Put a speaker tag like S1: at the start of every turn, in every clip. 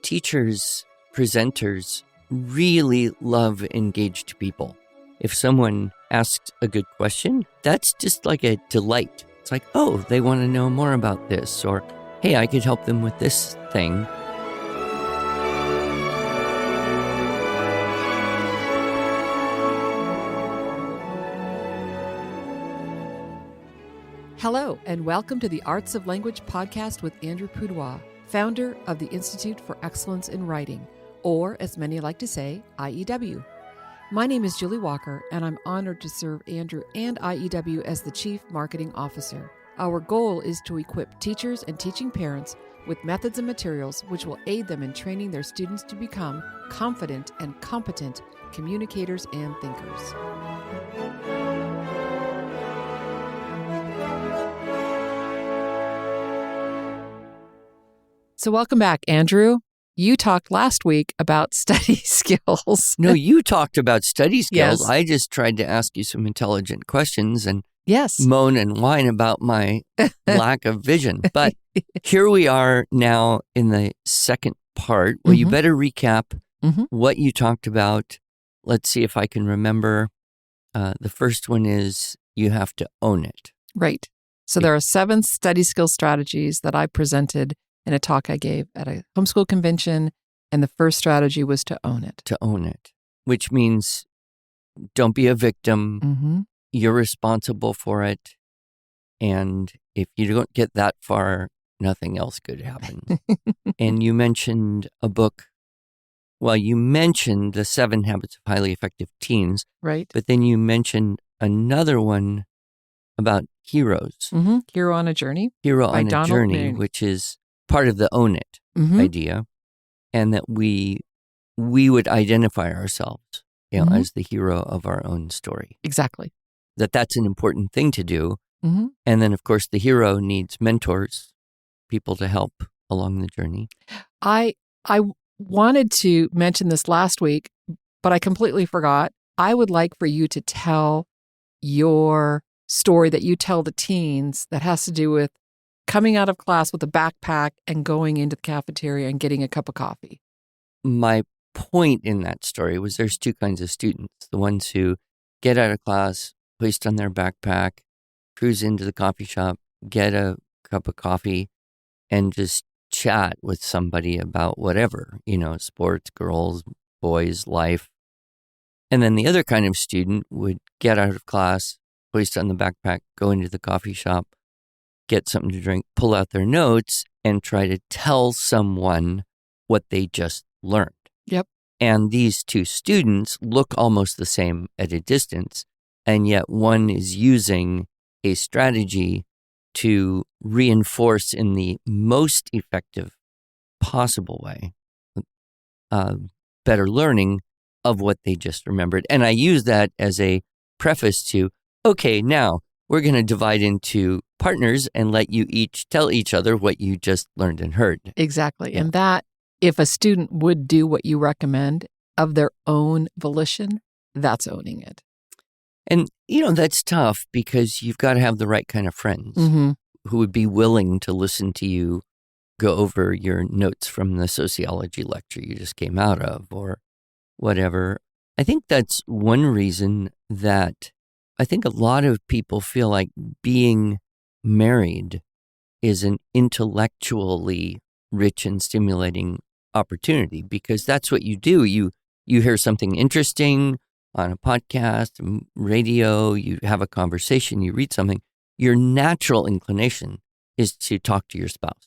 S1: teachers, presenters really love engaged people. If someone asks a good question, that's just like a delight. It's like, oh, they want to know more about this, or hey, I could help them with this thing.
S2: Hello, and welcome to the Arts of Language podcast with Andrew Pudewa, founder of the Institute for Excellence in Writing, or as many like to say, IEW. My name is Julie Walker, and I'm honored to serve Andrew and IEW as the Chief Marketing Officer. Our goal is to equip teachers and teaching parents with methods and materials which will aid them in training their students to become confident and competent communicators and thinkers. So welcome back, Andrew. You talked last week about study skills.
S1: No, you talked about study skills.
S2: Yes.
S1: I just tried to ask you some intelligent questions and
S2: Yes.
S1: moan and whine about my lack of vision. But here we are now in the second part. Well, you better recap what you talked about. Let's see if I can remember. The first one is you have to own it.
S2: Right. So there are 7 study skill strategies that I presented in a talk I gave at a homeschool convention, and the first strategy was to own it.
S1: To own it, which means don't be a victim. You're responsible for it. And if you don't get that far, nothing else good happens. And you mentioned a book. Well, you mentioned The 7 Habits of Highly Effective Teens.
S2: Right.
S1: But then you mentioned another one about heroes.
S2: Hero on a Journey.
S1: Hero
S2: by
S1: on a
S2: Donald
S1: Journey,
S2: Marion.
S1: which is part of the own it idea. And that we would identify ourselves, as the hero of our own story.
S2: Exactly.
S1: That's an important thing to do. And then, of course, the hero needs mentors, people to help along the journey.
S2: I wanted to mention this last week, but I completely forgot. I would like for you to tell your story that you tell the teens that has to do with coming out of class with a backpack and going into the cafeteria and getting a cup of coffee.
S1: My point in that story was there's 2 kinds of students. The ones who get out of class, hoist on their backpack, cruise into the coffee shop, get a cup of coffee, and just chat with somebody about whatever, sports, girls, boys, life. And then the other kind of student would get out of class, hoist on the backpack, go into the coffee shop, get something to drink, pull out their notes, and try to tell someone what they just learned.
S2: Yep.
S1: And these 2 students look almost the same at a distance, and yet one is using a strategy to reinforce in the most effective possible way better learning of what they just remembered. And I use that as a preface to, okay, now we're going to divide into partners and let you each tell each other what you just learned and heard.
S2: Exactly.
S1: Yeah.
S2: And that, if a student would do what you recommend of their own volition, that's owning it.
S1: And, that's tough because you've got to have the right kind of friends who would be willing to listen to you go over your notes from the sociology lecture you just came out of or whatever. I think that's one reason that I think a lot of people feel like being married is an intellectually rich and stimulating opportunity because that's what you do. You hear something interesting on a podcast, radio, you have a conversation, you read something. Your natural inclination is to talk to your spouse.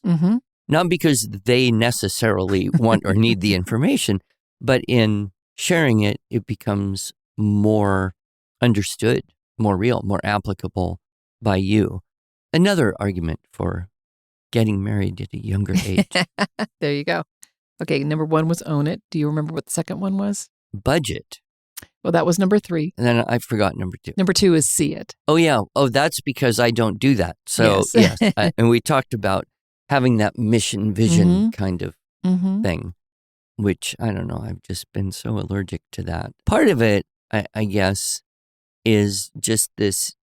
S1: Not because they necessarily want or need the information, but in sharing it, it becomes more understood, more real, more applicable by you. Another argument for getting married at a younger age.
S2: There you go. Okay, number 1 was own it. Do you remember what the second one was?
S1: Budget.
S2: Well, that was number 3.
S1: And then I forgot number 2.
S2: Number 2 is see it.
S1: Oh, yeah. Oh, that's because I don't do that. So,
S2: Yes.
S1: And we talked about having that mission vision kind of thing, which I don't know. I've just been so allergic to that. Part of it, I guess, is just this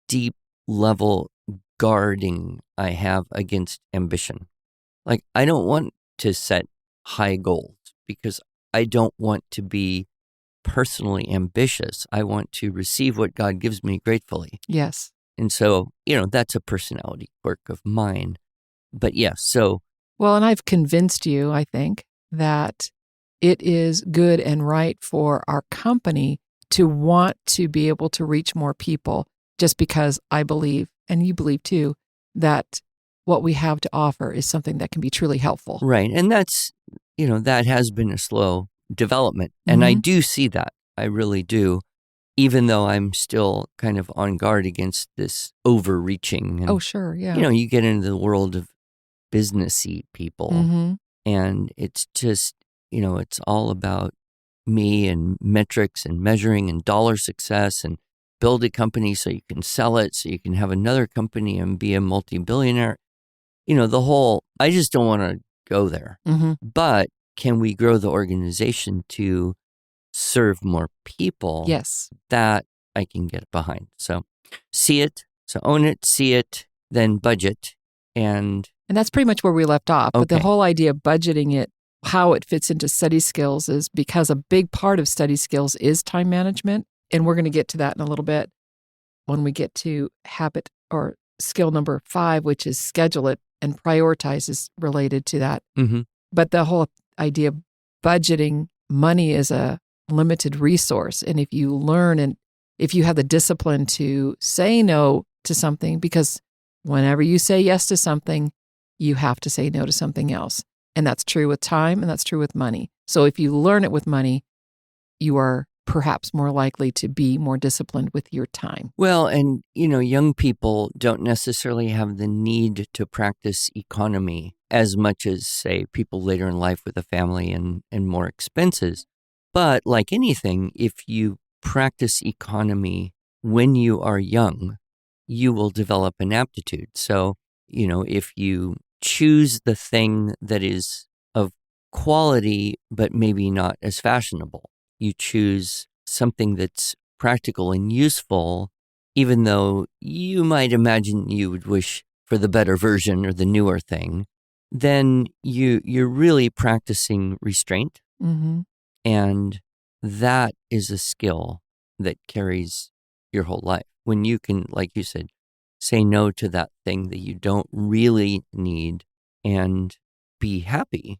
S1: deep level guarding I have against ambition. Like, I don't want to set high goals because I don't want to be personally ambitious. I want to receive what God gives me gratefully.
S2: Yes.
S1: And so, that's a personality quirk of mine. But yes, so.
S2: Well, and I've convinced you, I think, that it is good and right for our company to want to be able to reach more people just because I believe, and you believe too, that what we have to offer is something that can be truly helpful.
S1: Right. And that's, that has been a slow development. And I do see that. I really do. Even though I'm still kind of on guard against this overreaching. And,
S2: oh, sure. Yeah.
S1: You get into the world of businessy people and it's just, it's all about me and metrics and measuring and dollar success and build a company so you can sell it, so you can have another company and be a multi-billionaire. I just don't want to go there. But can we grow the organization to serve more people?
S2: Yes.
S1: That I can get behind. So see it, so own it, see it, then budget. And
S2: that's pretty much where we left off.
S1: Okay.
S2: But the whole idea of budgeting it, how it fits into study skills is because a big part of study skills is time management. And we're going to get to that in a little bit when we get to habit or skill number 5, which is schedule it and prioritize is related to that. But the whole idea of budgeting, money is a limited resource. And if you learn and if you have the discipline to say no to something, because whenever you say yes to something, you have to say no to something else. And that's true with time and that's true with money. So if you learn it with money, you are perhaps more likely to be more disciplined with your time.
S1: Well, and, young people don't necessarily have the need to practice economy as much as, say, people later in life with a family and more expenses. But like anything, if you practice economy when you are young, you will develop an aptitude. So, if you choose the thing that is of quality, but maybe not as fashionable, you choose something that's practical and useful, even though you might imagine you would wish for the better version or the newer thing, then you're really practicing restraint. And that is a skill that carries your whole life. When you can, like you said, say no to that thing that you don't really need and be happy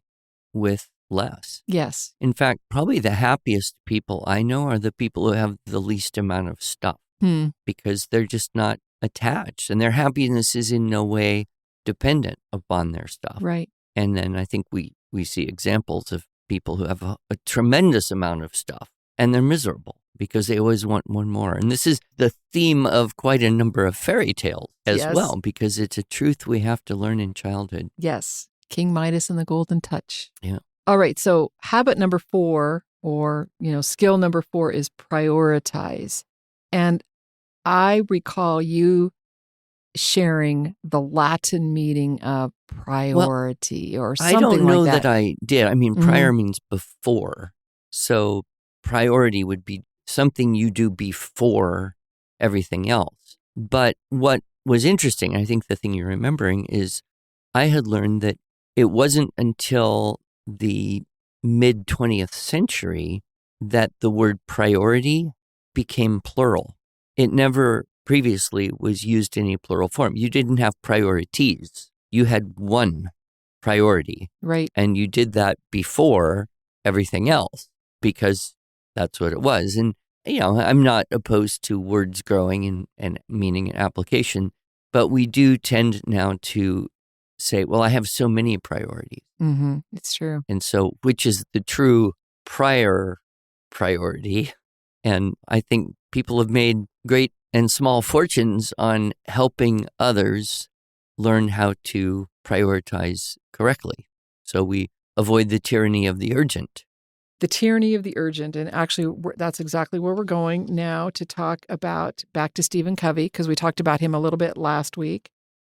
S1: with less.
S2: Yes.
S1: In fact, probably the happiest people I know are the people who have the least amount of stuff because they're just not attached and their happiness is in no way dependent upon their stuff.
S2: Right.
S1: And then I think we see examples of people who have a tremendous amount of stuff and they're miserable because they always want one more. And this is the theme of quite a number of fairy tales as well, because it's a truth we have to learn in childhood.
S2: Yes. King Midas and the Golden Touch.
S1: Yeah.
S2: All right. So habit number 4 or, skill number 4 is prioritize. And I recall you sharing the Latin meaning of priority or something like that.
S1: I don't know that I did. I mean, prior means before. So priority would be something you do before everything else. But what was interesting, I think the thing you're remembering is I had learned that it wasn't until the mid-20th century that the word priority became plural. It never previously was used in a plural form. You didn't have priorities. You had one priority.
S2: Right.
S1: And you did that before everything else because that's what it was. And, I'm not opposed to words growing and meaning and application, but we do tend now to say, well, I have so many priorities.
S2: It's true.
S1: And so, which is the true prior priority? And I think people have made great and small fortunes on helping others learn how to prioritize correctly. So we avoid the tyranny of the urgent.
S2: The tyranny of the urgent. And actually, that's exactly where we're going now to talk about back to Stephen Covey, because we talked about him a little bit last week.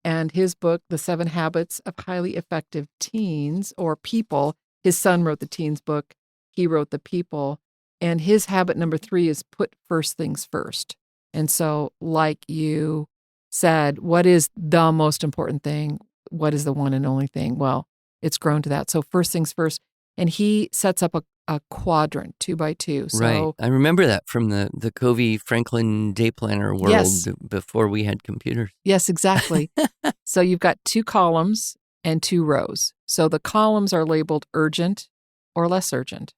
S2: And his book, The 7 Habits of Highly Effective Teens or People. His son wrote the teens book. He wrote The People. And his habit number 3 is put first things first. And so, like you said, what is the most important thing? What is the one and only thing? Well, it's grown to that. So first things first, And he sets up a quadrant 2x2. So,
S1: right. I remember that from the Covey Franklin Day Planner world
S2: Yes.
S1: before we had computers.
S2: Yes, exactly. So you've got 2 columns and 2 rows. So the columns are labeled urgent or less urgent.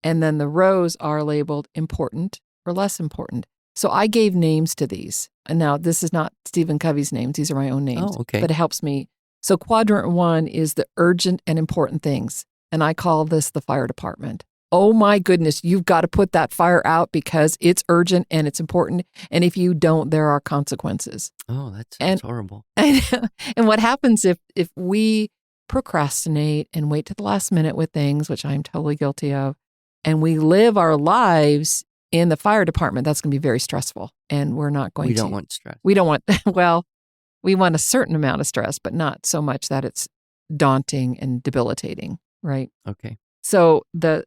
S2: And then the rows are labeled important or less important. So I gave names to these. And now this is not Stephen Covey's names. These are my own names.
S1: Oh, okay.
S2: But it helps me. So quadrant 1 is the urgent and important things. And I call this the fire department. Oh my goodness, you've got to put that fire out because it's urgent and it's important. And if you don't, there are consequences.
S1: Oh, that's horrible.
S2: And what happens if we procrastinate and wait to the last minute with things, which I'm totally guilty of, and we live our lives in the fire department, that's going to be very stressful. And we're not going to.
S1: We don't want stress.
S2: We don't want, well, we want a certain amount of stress, but not so much that it's daunting and debilitating, right?
S1: Okay.
S2: So the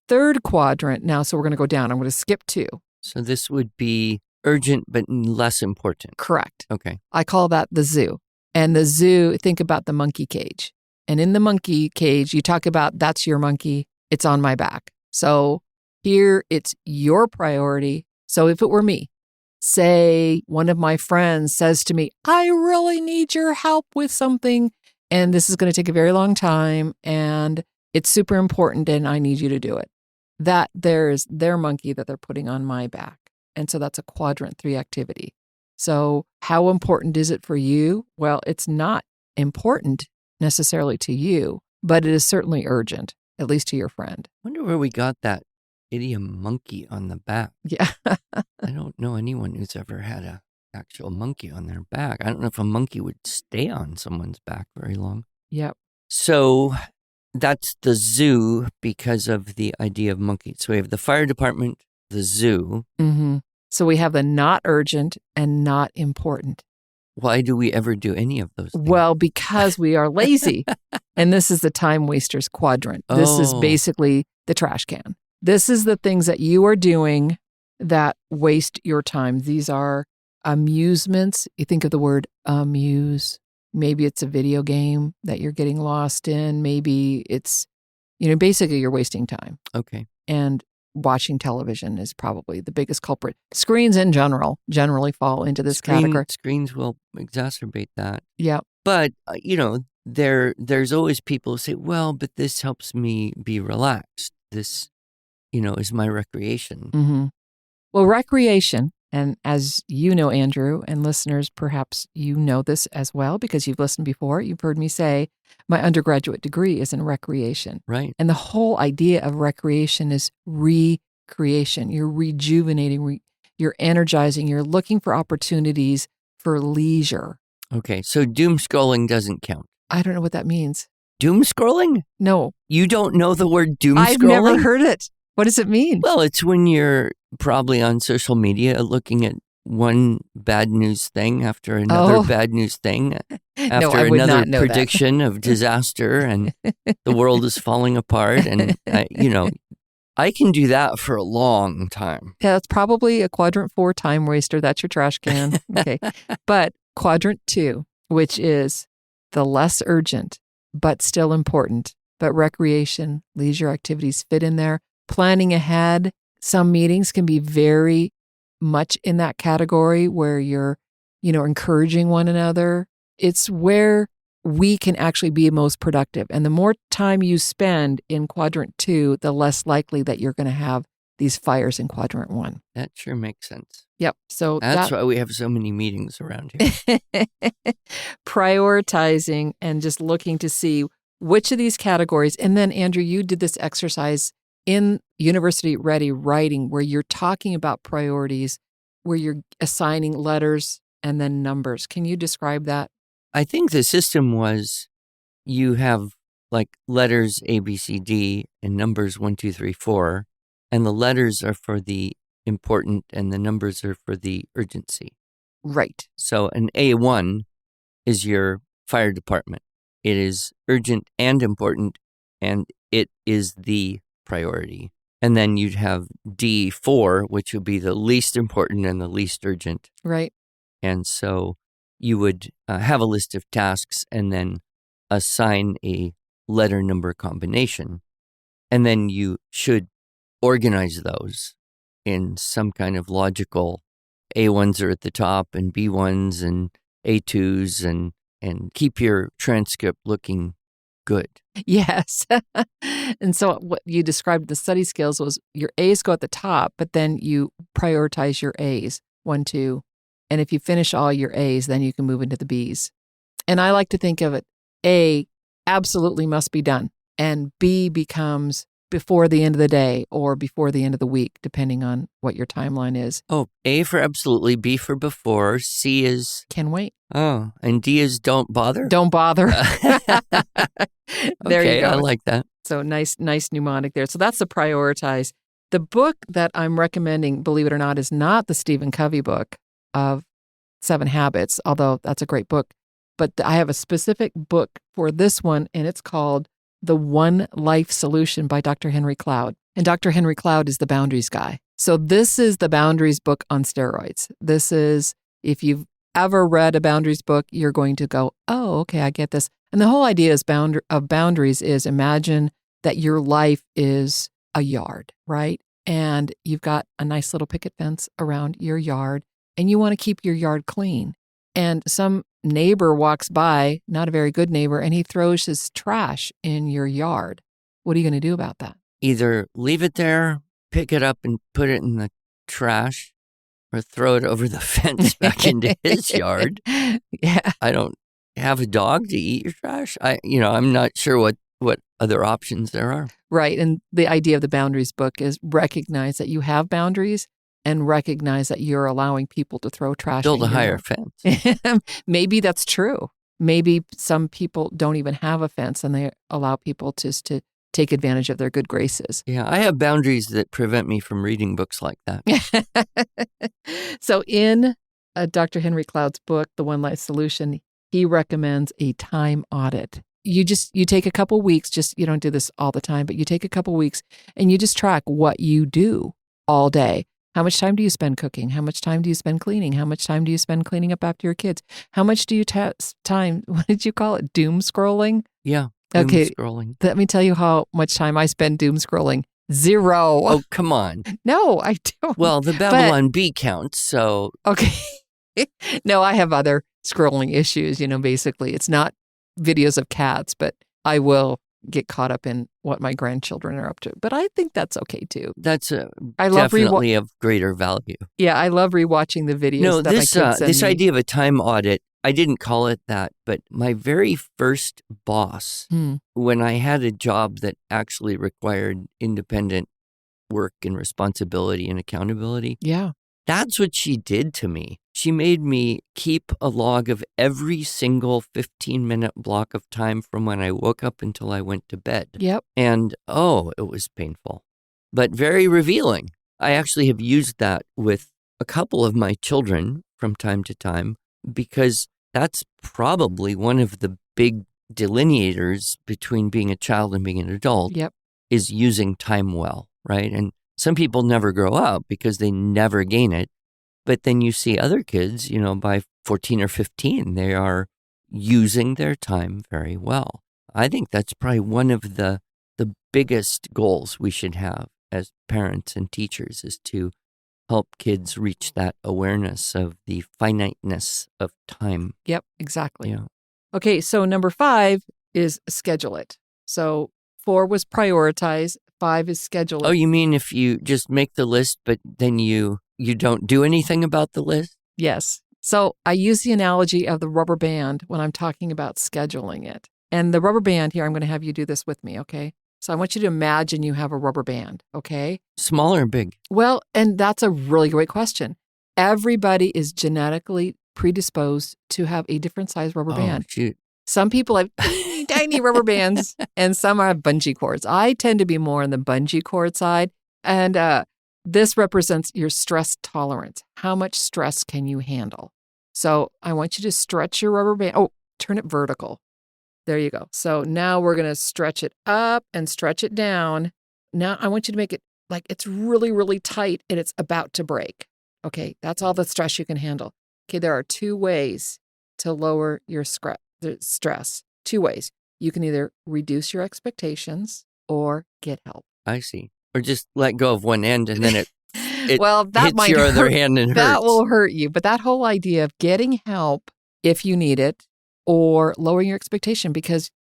S2: third quadrant now, so we're going to go down. I'm going to skip 2.
S1: So this would be urgent but less important.
S2: Correct.
S1: Okay.
S2: I call that the zoo. And the zoo, think about the monkey cage. And in the monkey cage, you talk about that's your monkey, it's on my back. So here it's your priority. So if it were me, say one of my friends says to me, I really need your help with something, and this is going to take a very long time, and it's super important, and I need you to do it. That there's their monkey that they're putting on my back. And so that's a quadrant 3 activity. So how important is it for you? Well, it's not important necessarily to you, but it is certainly urgent, at least to your friend.
S1: I wonder where we got that idiom monkey on the back.
S2: Yeah.
S1: I don't know anyone who's ever had an actual monkey on their back. I don't know if a monkey would stay on someone's back very long.
S2: Yep.
S1: So that's the zoo because of the idea of monkeys. So we have the fire department, the zoo.
S2: Mm-hmm. So we have the not urgent and not important.
S1: Why do we ever do any of those things?
S2: Well, because we are lazy. And this is the time wasters quadrant. This is basically the trash can. This is the things that you are doing that waste your time. These are amusements. You think of the word amuse. Maybe it's a video game that you're getting lost in. Maybe it's, basically you're wasting time.
S1: Okay.
S2: And watching television is probably the biggest culprit. Screens in generally fall into this category.
S1: Screens will exacerbate that.
S2: Yeah.
S1: But, there's always people who say, well, but this helps me be relaxed. This, is my recreation.
S2: Mm-hmm. Well, recreation, and as you know, Andrew, and listeners, perhaps you know this as well because you've listened before. You've heard me say my undergraduate degree is in recreation.
S1: Right.
S2: And the whole idea of recreation is recreation. You're rejuvenating, you're energizing, you're looking for opportunities for leisure.
S1: Okay, so doom scrolling doesn't count.
S2: I don't know what that means.
S1: Doom scrolling?
S2: No.
S1: You don't know the word doom scrolling?
S2: I've never heard it. What does it mean?
S1: Well, it's when you're probably on social media looking at one bad news thing after another bad news thing, after another prediction of disaster, and the world is falling apart. And, I can do that for a long time.
S2: Yeah, that's probably a quadrant 4 time waster. That's your trash can. Okay. But quadrant 2, which is the less urgent, but still important, but recreation, leisure activities fit in there. Planning ahead. Some meetings can be very much in that category where you're, encouraging one another. It's where we can actually be most productive. And the more time you spend in quadrant 2, the less likely that you're going to have these fires in quadrant 1.
S1: That sure makes sense.
S2: Yep. So
S1: that's why we have so many meetings around here.
S2: Prioritizing and just looking to see which of these categories. And then, Andrew, you did this exercise in University Ready Writing where you're talking about priorities, where you're assigning letters and then numbers. Can you describe that?
S1: I think the system was you have like letters A, B, C, D and numbers 1, 2, 3, 4, and the letters are for the important and the numbers are for the urgency.
S2: Right.
S1: So an A1 is your fire department. It is urgent and important, and it is the priority. And then you'd have D4, which would be the least important and the least urgent.
S2: Right.
S1: And so you would have a list of tasks and then assign a letter number combination. And then you should organize those in some kind of logical, A1s are at the top and B1s and A2s, and keep your transcript looking good.
S2: Yes. And so what you described the study skills was your A's go at the top, but then you prioritize your A's, 1, 2. And if you finish all your A's, then you can move into the B's. And I like to think of it, A absolutely must be done. And B becomes before the end of the day or before the end of the week, depending on what your timeline is.
S1: Oh, A for absolutely, B for before, C is...
S2: Can wait.
S1: Oh, and D is don't bother?
S2: Don't bother. There
S1: Okay,
S2: you go.
S1: I like that.
S2: So nice mnemonic there. So that's the prioritize. The book that I'm recommending, believe it or not, is not the Stephen Covey book of 7 Habits, although that's a great book. But I have a specific book for this one, and it's called The One Life Solution by Dr. Henry Cloud. And Dr. Henry Cloud is the boundaries guy. So this is the boundaries book on steroids. This is, if you've ever read a boundaries book, you're going to go, oh, okay, I get this. And the whole idea of boundaries is imagine that your life is a yard, right? And you've got a nice little picket fence around your yard, and you want to keep your yard clean. And some neighbor walks by, not a very good neighbor, and he throws his trash in your yard. What are you going to do about that?
S1: Either leave it there, pick it up and put it in the trash, or throw it over the fence back into his yard.
S2: Yeah.
S1: I don't have a dog to eat your trash. I'm not sure what other options there are.
S2: Right. And the idea of the boundaries book is recognize that you have boundaries and recognize that you're allowing people to throw trash.
S1: Build a higher
S2: yard.
S1: fence.
S2: Maybe that's true. Maybe some people don't even have a fence and they allow people just to take advantage of their good graces.
S1: Yeah, I have boundaries that prevent me from reading books like that.
S2: So in Dr. Henry Cloud's book, The One Life Solution, he recommends a time audit. You take a couple weeks, you don't do this all the time, but you take a couple weeks and you just track what you do all day. How much time do you spend cooking? How much time do you spend cleaning? How much time do you spend cleaning up after your kids? How much do you time, what did you call it? Doom scrolling?
S1: Yeah.
S2: Okay.
S1: Scrolling.
S2: Let me tell you how much time I spend doom scrolling. 0.
S1: Oh, come on.
S2: No, I don't.
S1: Well, the Babylon Bee counts, so...
S2: Okay. No, I have other scrolling issues, basically. It's not videos of cats, but I will get caught up in what my grandchildren are up to. But I think that's okay, too.
S1: That's
S2: I love
S1: definitely of greater value.
S2: Yeah, I love rewatching the videos that my kids send
S1: this
S2: me.
S1: idea of a time audit, I didn't call it that, but my very first boss, when I had a job that actually required independent work and responsibility and accountability,
S2: yeah,
S1: that's what she did to me. She made me keep a log of every single 15-minute block of time from when I woke up until I went to bed.
S2: Yep.
S1: And, it was painful, but very revealing. I actually have used that with a couple of my children from time to time because that's probably one of the big delineators between being a child and being an adult.
S2: Yep.
S1: Is using time well, right? And some people never grow up because they never gain it. But then you see other kids, by 14 or 15, they are using their time very well. I think that's probably one of the biggest goals we should have as parents and teachers is to help kids reach that awareness of the finiteness of time.
S2: Yep, exactly.
S1: Yeah.
S2: Okay, so number 5 is schedule it. So 4 was prioritize, 5 is schedule it.
S1: Oh, you mean if you just make the list, but then you don't do anything about the list?
S2: Yes. So I use the analogy of the rubber band when I'm talking about scheduling it. And the rubber band here, I'm going to have you do this with me, okay? So I want you to imagine you have a rubber band, okay?
S1: Small or big?
S2: Well, and that's a really great question. Everybody is genetically predisposed to have a different size rubber band.
S1: Shoot.
S2: Some people have tiny rubber bands and some have bungee cords. I tend to be more on the bungee cord side. And this represents your stress tolerance. How much stress can you handle? So I want you to stretch your rubber band. Oh, turn it vertical. There you go. So now we're going to stretch it up and stretch it down. Now I want you to make it like it's really, really tight and it's about to break. Okay, that's all the stress you can handle. Okay, there are 2 ways to lower your stress. 2 ways. You can either reduce your expectations or get help.
S1: I see. Or just let go of one end and then it
S2: well, that
S1: hits
S2: might
S1: your
S2: hurt.
S1: other hand and
S2: that
S1: hurts.
S2: will hurt you. But that whole idea of getting help if you need it or lowering your expectation, because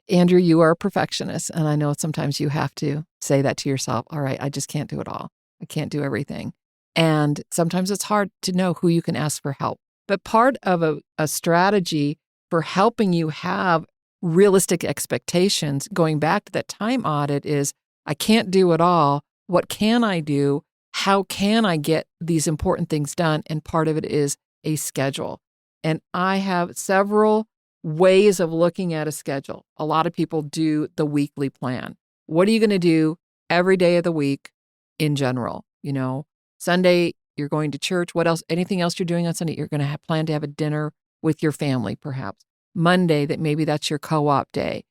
S2: Andrew, you are a perfectionist. And I know sometimes you have to say that to yourself. All right, I just can't do it all. I can't do everything. And sometimes it's hard to know who you can ask for help. But part of a strategy for helping you have realistic expectations, going back to that time audit, is I can't do it all. What can I do? How can I get these important things done? And part of it is a schedule. And I have several ways of looking at a schedule. A lot of people do the weekly plan. What are you going to do every day of the week in general? You know, Sunday, you're going to church. What else? Anything else you're doing on Sunday? You're going to plan to have a dinner with your family, perhaps. Monday, maybe that's your co-op day.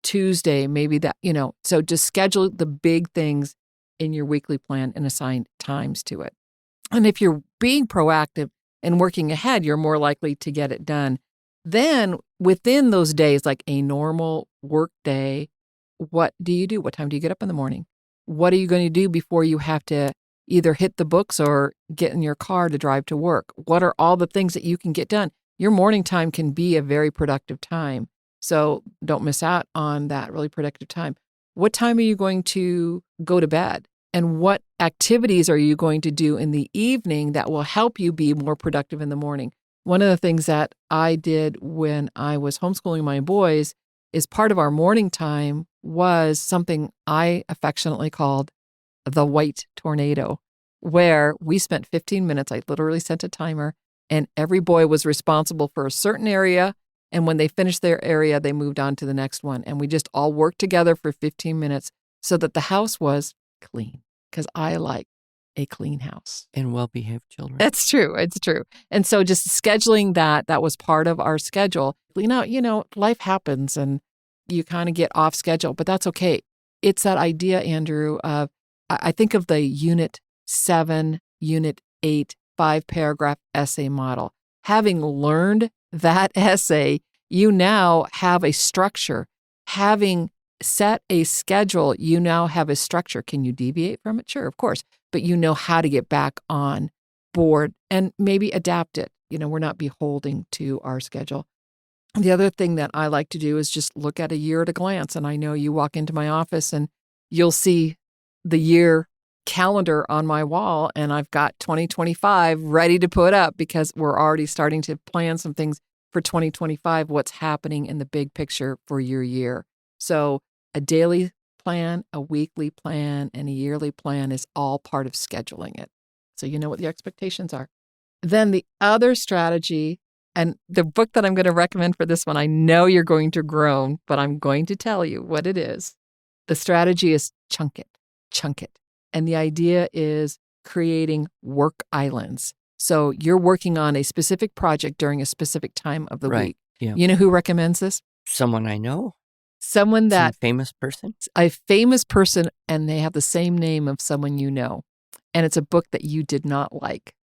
S2: Tuesday, maybe that, so just schedule the big things in your weekly plan and assign times to it. And if you're being proactive and working ahead, you're more likely to get it done. Then within those days, like a normal work day, what do you do? What time do you get up in the morning? What are you going to do before you have to either hit the books or get in your car to drive to work? What are all the things that you can get done? Your morning time can be a very productive time. So don't miss out on that really productive time. What time are you going to go to bed? And what activities are you going to do in the evening that will help you be more productive in the morning? One of the things that I did when I was homeschooling my boys is part of our morning time was something I affectionately called the white tornado, where we spent 15 minutes. I literally set a timer, and every boy was responsible for a certain area. And when they finished their area, they moved on to the next one. And we just all worked together for 15 minutes so that the house was clean, because I like a clean house.
S1: And well-behaved children.
S2: It's true. It's true. And so just scheduling that was part of our schedule. Life happens and you kind of get off schedule, but that's okay. It's that idea, Andrew, of I think of the Unit 7, Unit 8, 5-paragraph essay model. Having learned that essay, you now have a structure. Having set a schedule, you now have a structure. Can you deviate from it? Sure, of course. But you know how to get back on board and maybe adapt it. We're not beholden to our schedule. The other thing that I like to do is just look at a year at a glance. And I know you walk into my office and you'll see the year calendar on my wall, and I've got 2025 ready to put up because we're already starting to plan some things for 2025, what's happening in the big picture for your year. So a daily plan, a weekly plan, and a yearly plan is all part of scheduling it. So you know what the expectations are. Then the other strategy, and the book that I'm going to recommend for this one, I know you're going to groan, but I'm going to tell you what it is. The strategy is chunk it. And the idea is creating work islands. So you're working on a specific project during a specific time of the week.
S1: Yeah.
S2: You know who recommends this?
S1: Someone I know.
S2: Someone that...
S1: Some famous person?
S2: A famous person, and they have the same name of someone you know. And it's a book that you did not like.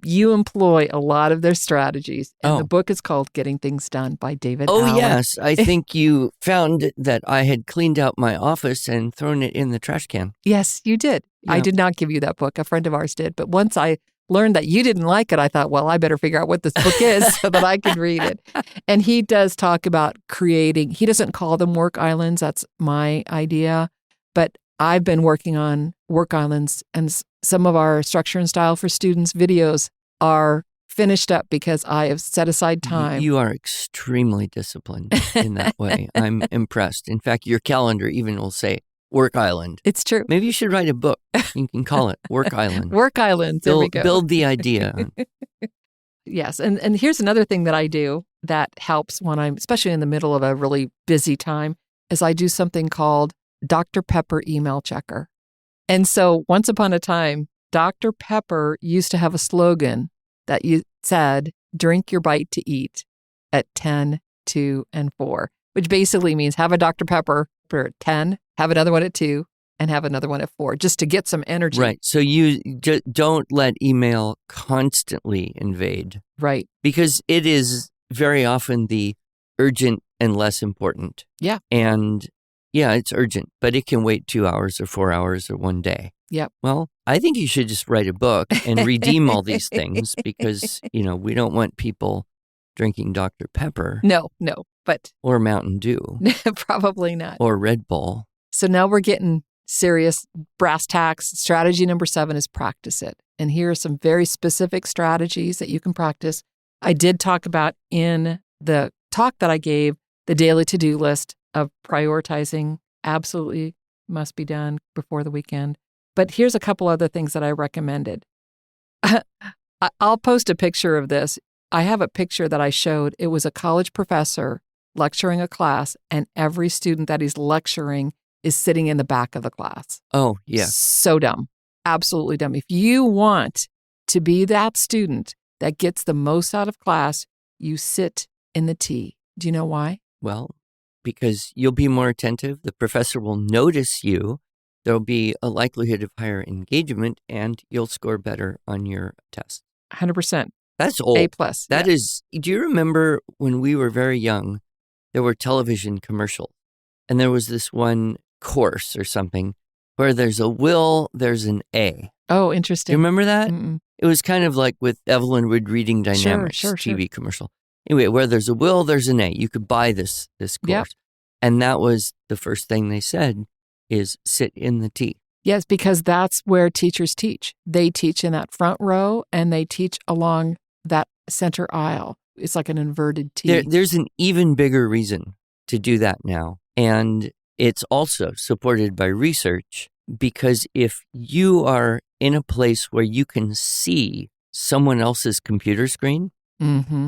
S2: You employ a lot of their strategies. And the book is called Getting Things Done by David Allen.
S1: Yes. I think you found that I had cleaned out my office and thrown it in the trash can.
S2: Yes, you did. Yeah. I did not give you that book. A friend of ours did. But once I learned that you didn't like it, I thought, well, I better figure out what this book is so that I can read it. And he does talk about creating, he doesn't call them work islands. That's my idea. But I've been working on work islands, and some of our Structure and Style for Students videos are finished up because I have set aside time.
S1: You are extremely disciplined in that way. I'm impressed. In fact, your calendar even will say Work Island.
S2: It's true.
S1: Maybe you should write a book. You can call it Work Island.
S2: Work Island. There we go.
S1: Build the idea.
S2: Yes. And here's another thing that I do that helps when I'm, especially in the middle of a really busy time, is I do something called Dr. Pepper email checker. And so once upon a time, Dr. Pepper used to have a slogan that you said, drink your bite to eat at 10, 2, and 4, which basically means have a Dr. Pepper for 10, have another one at 2, and have another one at 4, just to get some energy.
S1: Right. So you don't let email constantly invade.
S2: Right.
S1: Because it is very often the urgent and less important.
S2: Yeah.
S1: And yeah, it's urgent, but it can wait 2 hours or 4 hours or one day.
S2: Yep.
S1: Well, I think you should just write a book and redeem all these things because, we don't want people drinking Dr. Pepper.
S2: No, but
S1: or Mountain Dew.
S2: Probably not.
S1: Or Red Bull.
S2: So now we're getting serious, brass tacks. Strategy number 7 is practice it. And here are some very specific strategies that you can practice. I did talk about in the talk that I gave, the daily to-do list of prioritizing absolutely must be done before the weekend. But here's a couple other things that I recommended. I'll post a picture of this. I have a picture that I showed. It was a college professor lecturing a class, and every student that he's lecturing is sitting in the back of the class.
S1: Oh, yeah.
S2: So dumb. Absolutely dumb. If you want to be that student that gets the most out of class, you sit in the T. Do you know why?
S1: Well, because you'll be more attentive. The professor will notice you. There'll be a likelihood of higher engagement, and you'll score better on your test.
S2: 100%.
S1: That's old.
S2: A+.
S1: That is, do you remember when we were very young, there were television commercials, and there was this one course or something where there's a will, there's an A.
S2: Oh, interesting.
S1: Do you remember that?
S2: Mm-mm.
S1: It was kind of like with Evelyn Wood Reading Dynamics TV commercial. Anyway, where there's a will, there's an A. You could buy this course.
S2: Yep.
S1: And that was the first thing they said is sit in the T.
S2: Yes, because that's where teachers teach. They teach in that front row, and they teach along that center aisle. It's like an inverted T.
S1: There's an even bigger reason to do that now. And it's also supported by research, because if you are in a place where you can see someone else's computer screen,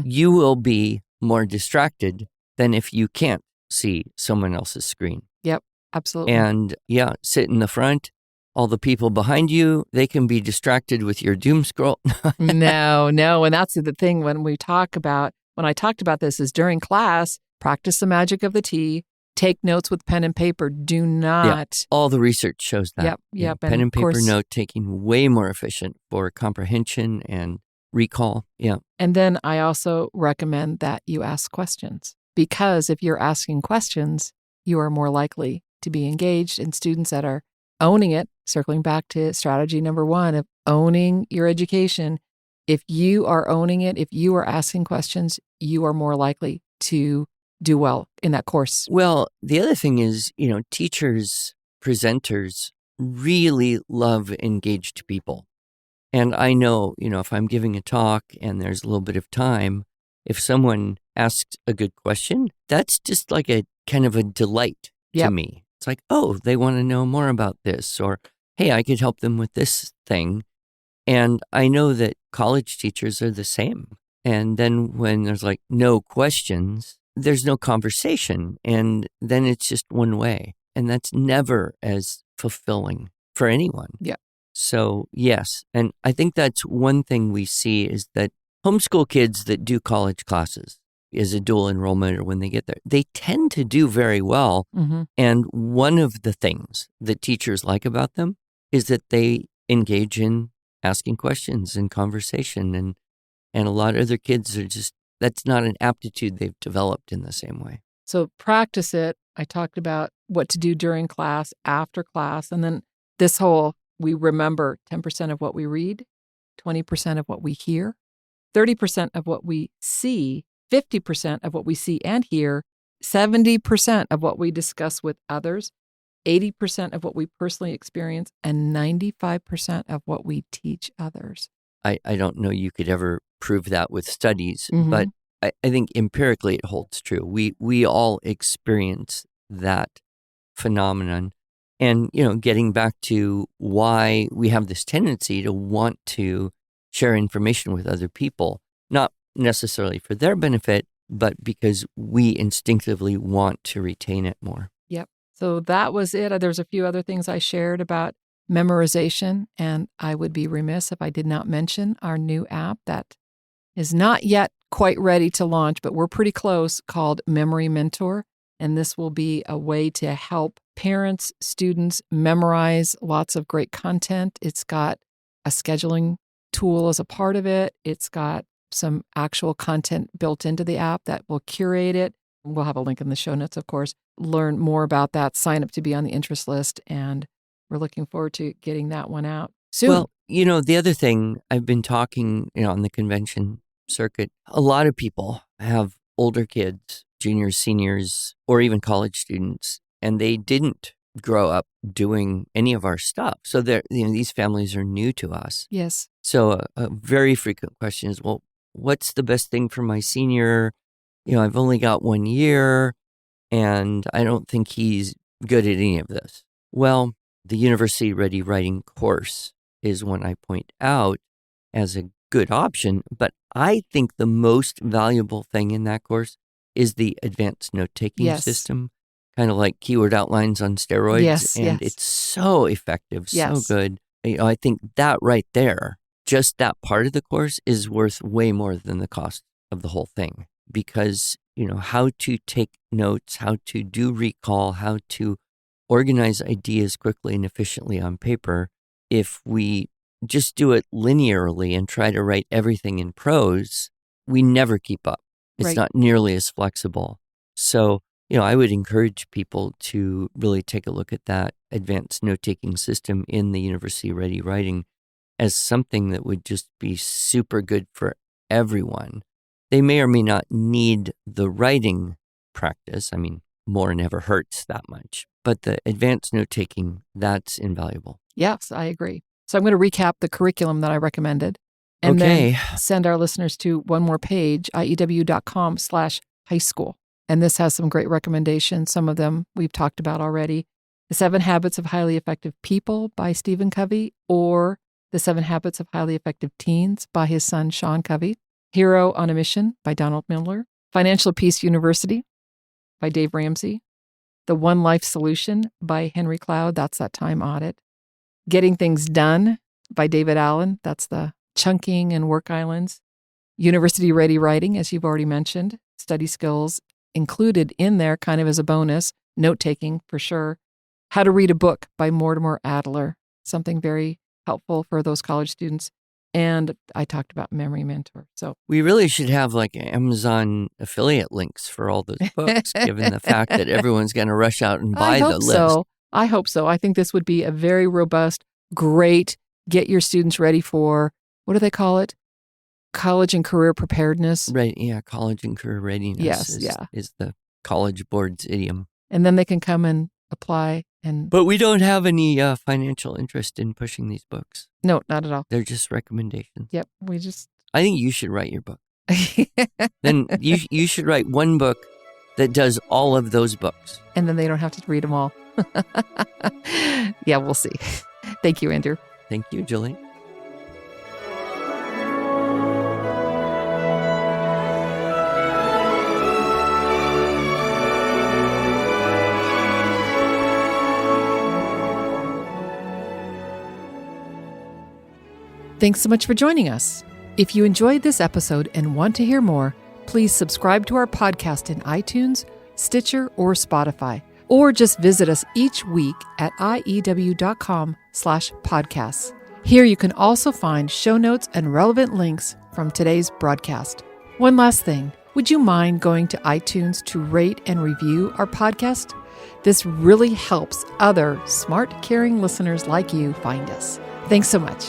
S1: you will be more distracted than if you can't see someone else's screen.
S2: Yep, absolutely.
S1: And yeah, sit in the front. All the people behind you, they can be distracted with your doom scroll.
S2: No. And that's the thing when I talked about this is during class, practice the magic of the T, take notes with pen and paper. Do not.
S1: Yeah, all the research shows that.
S2: Yep.
S1: Pen and paper note taking way more efficient for comprehension and recall. Yeah.
S2: And then I also recommend that you ask questions, because if you're asking questions, you are more likely to be engaged. And students that are owning it, circling back to strategy number 1 of owning your education, if you are owning it, if you are asking questions, you are more likely to do well in that course.
S1: Well, the other thing is, teachers, presenters really love engaged people. And I know, if I'm giving a talk and there's a little bit of time, if someone asks a good question, that's just like a kind of a delight to me. It's like, oh, they want to know more about this, or, hey, I could help them with this thing. And I know that college teachers are the same. And then when there's like no questions, there's no conversation. And then it's just one way. And that's never as fulfilling for anyone.
S2: Yeah.
S1: So, yes. And I think that's one thing we see is that homeschool kids that do college classes as a dual enrollment or when they get there, they tend to do very well. And one of the things that teachers like about them is that they engage in asking questions and conversation. And a lot of other kids are just, that's not an aptitude they've developed in the same way.
S2: So practice it. I talked about what to do during class, after class, and then this whole, we remember 10% of what we read, 20% of what we hear, 30% of what we see, 50% of what we see and hear, 70% of what we discuss with others, 80% of what we personally experience, and 95% of what we teach others.
S1: I don't know you could ever prove that with studies, but I think empirically it holds true. We all experience that phenomenon. And, getting back to why we have this tendency to want to share information with other people, not necessarily for their benefit, but because we instinctively want to retain it more.
S2: Yep. So that was it. There's a few other things I shared about memorization, and I would be remiss if I did not mention our new app that is not yet quite ready to launch, but we're pretty close, called Memory Mentor. And this will be a way to help parents, students memorize lots of great content. It's got a scheduling tool as a part of it. It's got some actual content built into the app that will curate it. We'll have a link in the show notes, of course. Learn more about that. Sign up to be on the interest list. And we're looking forward to getting that one out soon.
S1: Well, the other thing, I've been talking, on the convention circuit, a lot of people have older kids, juniors, seniors, or even college students, and they didn't grow up doing any of our stuff. So these families are new to us.
S2: Yes.
S1: So a very frequent question is, well, what's the best thing for my senior? I've only got 1 year, and I don't think he's good at any of this. Well, the University Ready Writing course is one I point out as a good option, but I think the most valuable thing in that course is the advanced note-taking system, kind of like keyword outlines on steroids.
S2: Yes,
S1: and it's so effective, so good. I think that right there, just that part of the course is worth way more than the cost of the whole thing. Because, how to take notes, how to do recall, how to organize ideas quickly and efficiently on paper, if we just do it linearly and try to write everything in prose, we never keep up. It's not nearly as flexible. So, I would encourage people to really take a look at that advanced note-taking system in the University Ready Writing as something that would just be super good for everyone. They may or may not need the writing practice. I mean, more never hurts that much. But the advanced note-taking, that's invaluable.
S2: Yes, I agree. So I'm going to recap the curriculum that I recommended and then send our listeners to one more page, iew.com/high school. And this has some great recommendations. Some of them we've talked about already. The 7 Habits of Highly Effective People by Stephen Covey, or The 7 Habits of Highly Effective Teens by his son, Sean Covey. Hero on a Mission by Donald Miller. Financial Peace University by Dave Ramsey. The One Life Solution by Henry Cloud. That's that time audit. Getting Things Done by David Allen. That's the chunking and work islands. University Ready Writing, as you've already mentioned. Study skills included in there kind of as a bonus. Note-taking for sure. How to Read a Book by Mortimer Adler. Something very helpful for those college students. And I talked about Memory Mentor. So
S1: we really should have like Amazon affiliate links for all those books, given the fact that everyone's going to rush out and buy the list.
S2: I hope so. I think this would be a very robust, great, get your students ready for, what do they call it? College and career preparedness.
S1: Right. Yeah. College and career readiness is the College Board's idiom.
S2: And then they can come and apply.
S1: But we don't have any financial interest in pushing these books.
S2: No, not at all.
S1: They're just recommendations.
S2: Yep.
S1: I think you should write your book. Then you should write one book that does all of those books.
S2: And then they don't have to read them all. Yeah, we'll see. Thank you, Andrew.
S1: Thank you, Julie.
S2: Thanks so much for joining us. If you enjoyed this episode and want to hear more, please subscribe to our podcast in iTunes, Stitcher, or Spotify, or just visit us each week at iew.com/podcasts. Here you can also find show notes and relevant links from today's broadcast. One last thing, would you mind going to iTunes to rate and review our podcast? This really helps other smart, caring listeners like you find us. Thanks so much.